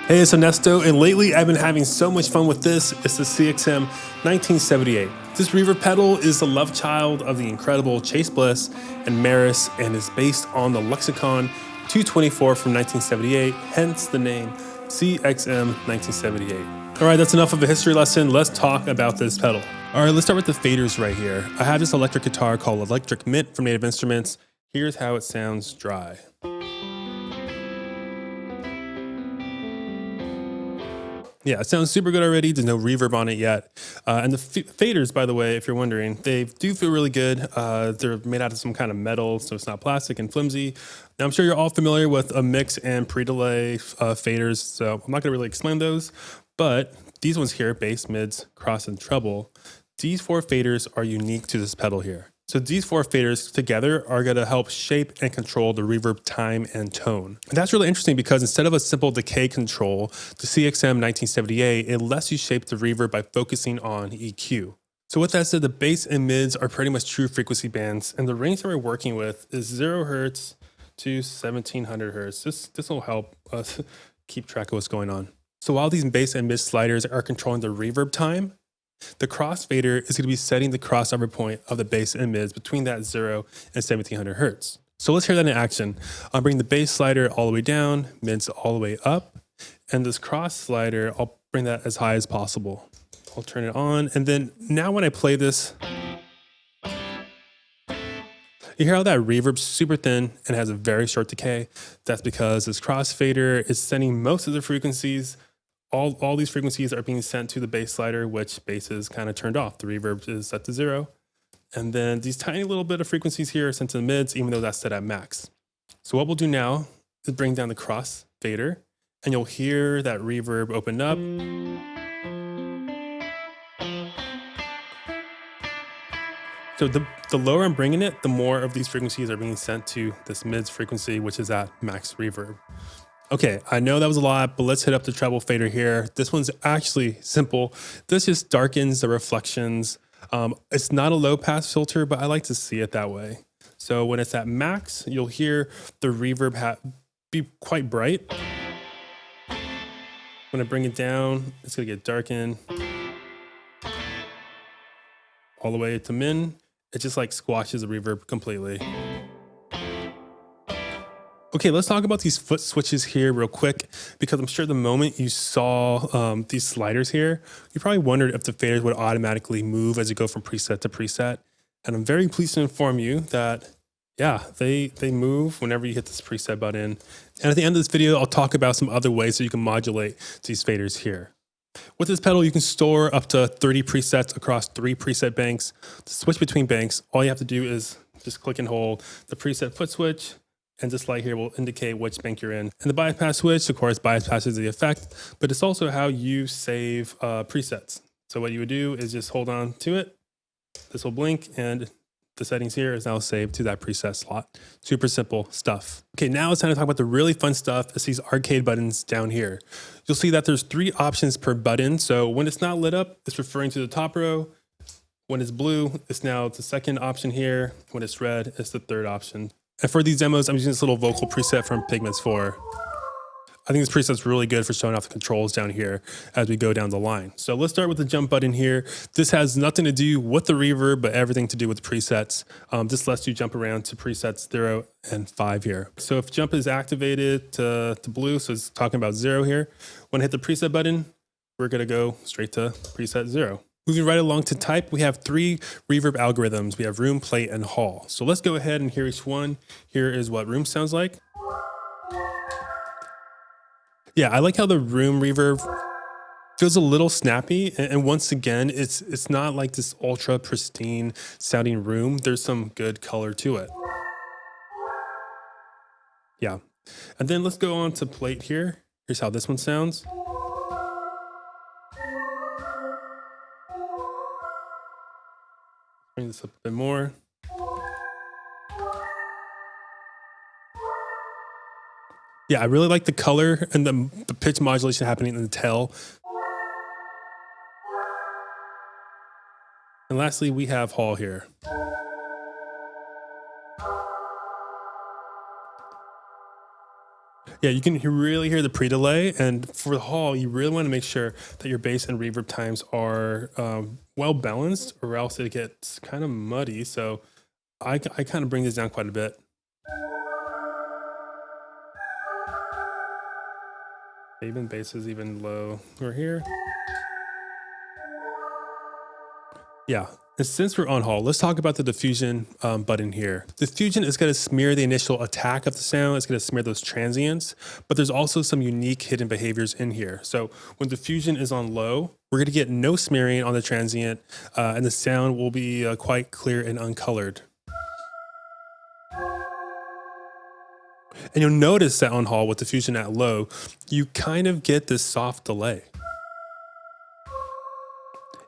Hey, it's Onesto, and lately I've been having so much fun with this. It's the CXM 1978. This reverb pedal is the love child of the incredible Chase Bliss and Maris, and is based on the Lexicon 224 from 1978, hence the name CXM 1978. All right, that's enough of a history lesson. Let's talk about this pedal. All right, let's start with the faders right here. I have this electric guitar called Electric Mint from Native Instruments. Here's how it sounds dry. Yeah, it sounds super good already. There's no reverb on it yet. And the faders, by the way, if you're wondering, they do feel really good. They're made out of some kind of metal, so it's not plastic and flimsy. Now, I'm sure you're all familiar with a mix and pre-delay faders, so I'm not gonna really explain those. But these ones here, bass, mids, cross, and treble, these four faders are unique to this pedal here. So these four faders together are going to help shape and control the reverb time and tone. And that's really interesting because instead of a simple decay control, the CXM 1978, it lets you shape the reverb by focusing on EQ. So with that said, the bass and mids are pretty much true frequency bands, and the range that we're working with is 0 hertz to 1700 hertz. This will help us keep track of what's going on. So while these bass and mid sliders are controlling the reverb time, the crossfader is going to be setting the crossover point of the bass and mids between that 0 and 1700 hertz. So let's hear that in action. I'll bring the bass slider all the way down, mids all the way up, and this cross slider, I'll bring that as high as possible. I'll turn it on, and then now when I play this, you hear how that reverb's super thin and has a very short decay. That's because this crossfader is sending most of the frequencies. All these frequencies are being sent to the bass slider, which bass is kind of turned off. The reverb is set to 0. And then these tiny little bit of frequencies here are sent to the mids, even though that's set at max. So what we'll do now is bring down the cross fader, and you'll hear that reverb open up. So the lower I'm bringing it, the more of these frequencies are being sent to this mids frequency, which is at max reverb. Okay, I know that was a lot, but let's hit up the treble fader here. This one's actually simple. This just darkens the reflections. It's not a low pass filter, but I like to see it that way. So when it's at max, you'll hear the reverb be quite bright. When I bring it down, it's gonna get darkened. All the way to min, it just like squashes the reverb completely. Okay, let's talk about these foot switches here real quick, because I'm sure the moment you saw these sliders here, you probably wondered if the faders would automatically move as you go from preset to preset. And I'm very pleased to inform you that, yeah, they move whenever you hit this preset button. And at the end of this video, I'll talk about some other ways that you can modulate these faders here. With this pedal, you can store up to 30 presets across 3 preset banks. To switch between banks, all you have to do is just click and hold the preset foot switch, and this light here will indicate which bank you're in. And the bypass switch, of course, bypasses the effect, but it's also how you save presets. So what you would do is just hold on to it. This will blink, and the settings here is now saved to that preset slot. Super simple stuff. Okay, now it's time to talk about the really fun stuff. It's these arcade buttons down here. You'll see that there's 3 options per button. So when it's not lit up, it's referring to the top row. When it's blue, it's now the second option here. When it's red, it's the third option. And for these demos, I'm using this little vocal preset from Pigments 4. I think this preset's really good for showing off the controls down here as we go down the line. So let's start with the jump button here. This has nothing to do with the reverb, but everything to do with presets. This lets you jump around to presets 0 and 5 here. So if jump is activated to blue, so it's talking about 0 here. When I hit the preset button, we're gonna go straight to preset 0. Moving right along to type, we have 3 reverb algorithms. We have room, plate, and hall. So let's go ahead and hear each one. Here is what room sounds like. Yeah, I like how the room reverb feels a little snappy. And once again, it's not like this ultra pristine sounding room. There's some good color to it. Yeah. And then let's go on to plate here. Here's how this one sounds. Bring this up a bit more. Yeah, I really like the color and the pitch modulation happening in the tail. And lastly, we have hall here. Yeah, you can really hear the pre-delay, and for the hall, you really want to make sure that your bass and reverb times are well balanced, or else it gets kind of muddy. So I kind of bring this down quite a bit. Even bass is even low over here. Yeah. And since we're on hall, let's talk about the diffusion button here. Diffusion is going to smear the initial attack of the sound. It's going to smear those transients, but there's also some unique hidden behaviors in here. So when diffusion is on low, we're going to get no smearing on the transient, and the sound will be quite clear and uncolored. And you'll notice that on hall with diffusion at low, you kind of get this soft delay.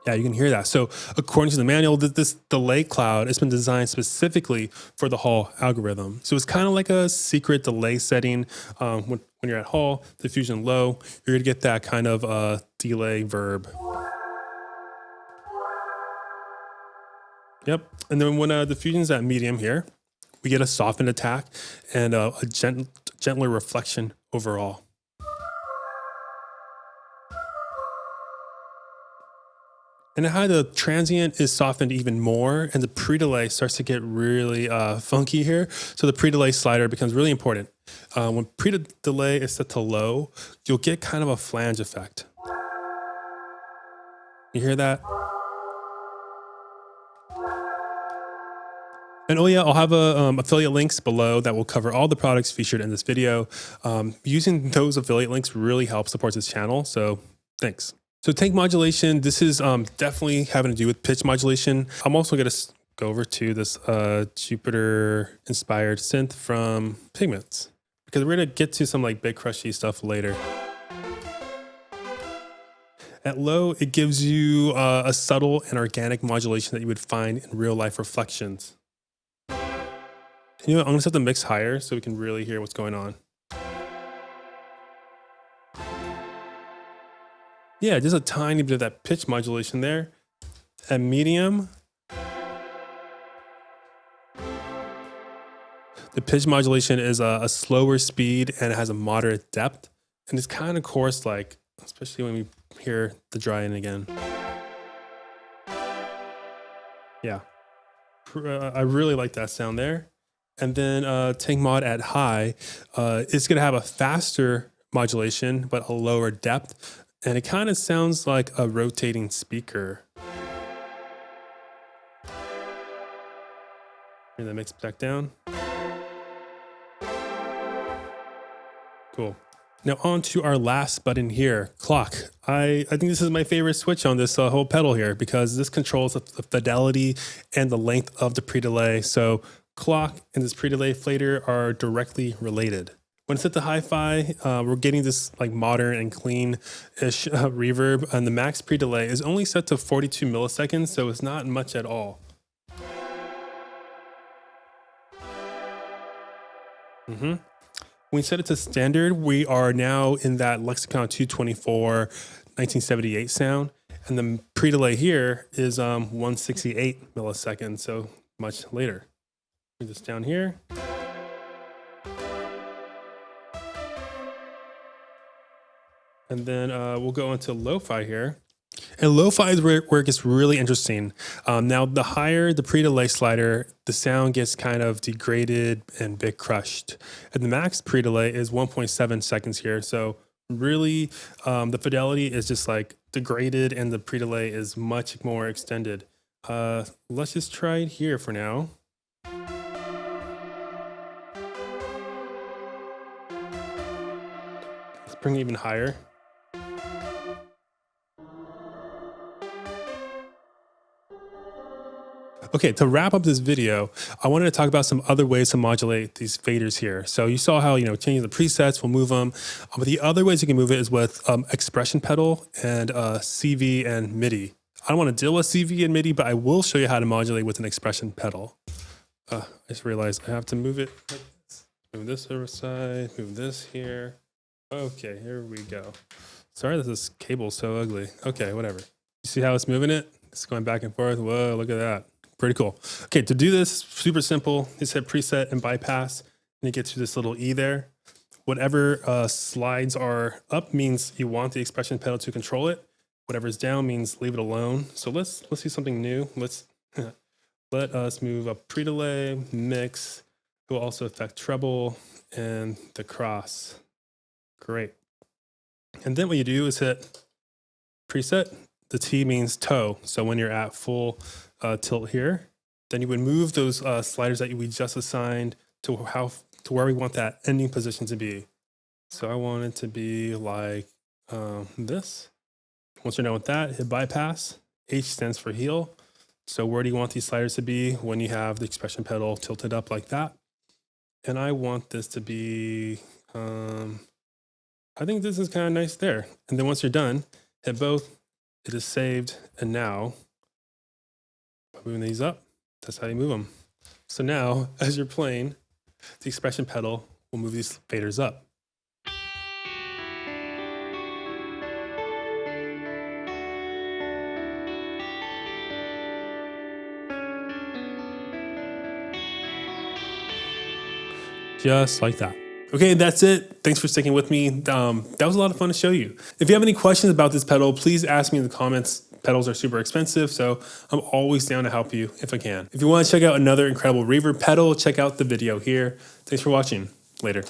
Yeah, you can hear that. So according to the manual, this delay cloud has been designed specifically for the hall algorithm. So it's kind of like a secret delay setting. When you're at hall, diffusion low, you're gonna get that kind of delay verb. Yep. And then when diffusion's at medium here, we get a softened attack and a gentler reflection overall. And how the transient is softened even more, and the pre-delay starts to get really funky here. So the pre-delay slider becomes really important. When pre-delay is set to low, you'll get kind of a flange effect. You hear that? And oh yeah, I'll have affiliate links below that will cover all the products featured in this video. Using those affiliate links really helps support this channel, so thanks. So tank modulation, this is definitely having to do with pitch modulation. I'm also going to go over to this Jupiter inspired synth from Pigments, because we're going to get to some like big crushy stuff later. At low, it gives you a subtle and organic modulation that you would find in real life reflections. You know what, I'm going to set the mix higher so we can really hear what's going on. Yeah, just a tiny bit of that pitch modulation there. At medium, the pitch modulation is a slower speed and it has a moderate depth. And it's kind of coarse, like, especially when we hear the dry in again. Yeah, I really like that sound there. And then tank mod at high, it's gonna have a faster modulation, but a lower depth. And it kind of sounds like a rotating speaker. Bring that mix back down. Cool. Now on to our last button here, clock. I think this is my favorite switch on this whole pedal here, because this controls the fidelity and the length of the pre-delay. So clock and this pre-delay fader are directly related. When it's set to hi-fi, we're getting this like modern and clean-ish reverb, and the max pre-delay is only set to 42 milliseconds, so it's not much at all. When we set it to standard, we are now in that Lexicon 224 1978 sound, and the pre-delay here is 168 milliseconds, so much later. Bring this down here. And then we'll go into lo-fi here. And lo-fi is where it gets really interesting. Now, the higher the pre-delay slider, the sound gets kind of degraded and bit crushed. And the max pre-delay is 1.7 seconds here. So really, the fidelity is just like degraded and the pre-delay is much more extended. Let's just try it here for now. Let's bring it even higher. Okay, to wrap up this video, I wanted to talk about some other ways to modulate these faders here. So you saw how, changing the presets will move them. But the other ways you can move it is with expression pedal and CV and MIDI. I don't want to deal with CV and MIDI, but I will show you how to modulate with an expression pedal. I just realized I have to move it like this. Move this over side, move this here. Okay, here we go. Sorry, this cable's so ugly. Okay, whatever. You see how it's moving it? It's going back and forth. Whoa, look at that. Pretty cool. Okay, to do this, super simple. Just hit preset and bypass, and you get to this little E there. Whatever slides are up means you want the expression pedal to control it. Whatever's down means leave it alone. So let's do something new. Let's let us move up pre-delay, mix. It will also affect treble and the cross. Great. And then what you do is hit preset. The T means toe. So when you're at full tilt here, then you would move those sliders that we just assigned to where we want that ending position to be. So I want it to be like this. Once you're done with that, hit bypass. H stands for heel. So where do you want these sliders to be when you have the expression pedal tilted up like that? And I want this to be, I think this is kind of nice there. And then once you're done, hit both. It is saved. And now, by moving these up, that's how you move them. So now, as you're playing, the expression pedal will move these faders up. Just like that. Okay, that's it. Thanks for sticking with me. That was a lot of fun to show you. If you have any questions about this pedal, please ask me in the comments. Pedals are super expensive, so I'm always down to help you if I can. If you want to check out another incredible reverb pedal, check out the video here. Thanks for watching. Later.